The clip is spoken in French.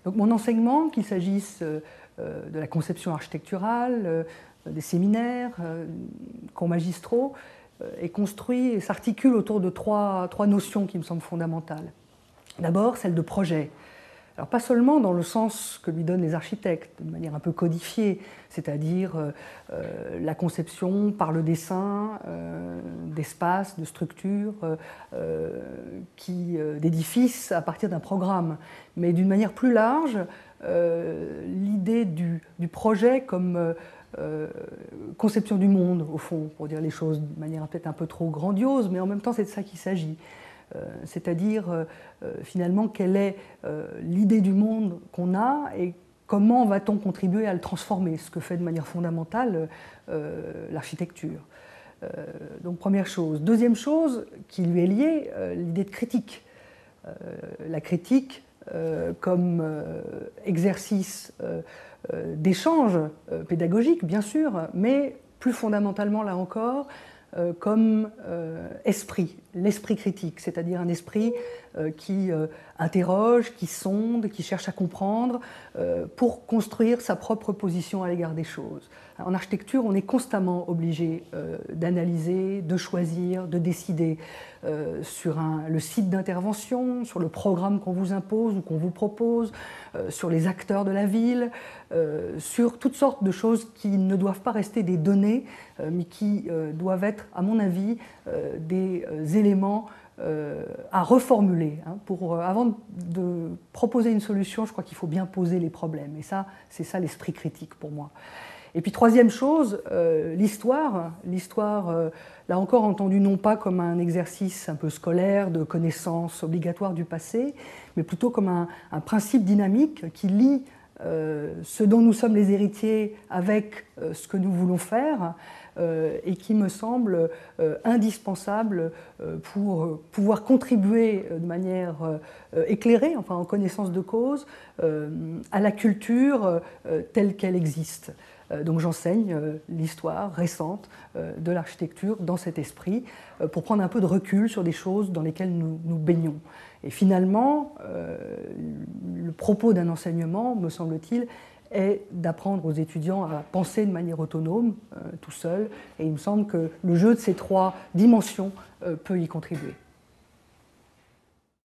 Donc mon enseignement, qu'il s'agisse de la conception architecturale, des séminaires, cours magistraux, est construit et s'articule autour de trois notions qui me semblent fondamentales. D'abord, celle de projet. Alors pas seulement dans le sens que lui donnent les architectes, de manière un peu codifiée, c'est-à-dire la conception par le dessin d'espaces, de structures, d'édifices à partir d'un programme, mais d'une manière plus large, l'idée du projet comme conception du monde, au fond, pour dire les choses de manière peut-être un peu trop grandiose, mais en même temps c'est de ça qu'il s'agit. C'est-à-dire finalement quelle est l'idée du monde qu'on a et comment va-t-on contribuer à le transformer, ce que fait de manière fondamentale l'architecture. Donc première chose. Deuxième chose qui lui est liée, l'idée de critique. La critique comme exercice d'échange pédagogique, bien sûr, mais plus fondamentalement là encore, comme esprit, l'esprit critique, c'est-à-dire un esprit qui interroge, qui sonde, qui cherche à comprendre pour construire sa propre position à l'égard des choses. En architecture, on est constamment obligé d'analyser, de choisir, de décider sur le site d'intervention, sur le programme qu'on vous impose ou qu'on vous propose, sur les acteurs de la ville, sur toutes sortes de choses qui ne doivent pas rester des données, mais qui doivent être, à mon avis, des éléments à reformuler. Avant de proposer une solution, je crois qu'il faut bien poser les problèmes. Et ça, c'est ça l'esprit critique pour moi. Et puis troisième chose, l'histoire. L'histoire, là encore entendue non pas comme un exercice un peu scolaire de connaissance obligatoire du passé, mais plutôt comme un principe dynamique qui lie ce dont nous sommes les héritiers avec ce que nous voulons faire et qui me semble indispensable pour pouvoir contribuer de manière éclairée, enfin en connaissance de cause, à la culture telle qu'elle existe. Donc j'enseigne l'histoire récente de l'architecture dans cet esprit pour prendre un peu de recul sur des choses dans lesquelles nous baignons. Et finalement, le propos d'un enseignement, me semble-t-il, est d'apprendre aux étudiants à penser de manière autonome, tout seul, et il me semble que le jeu de ces trois dimensions peut y contribuer.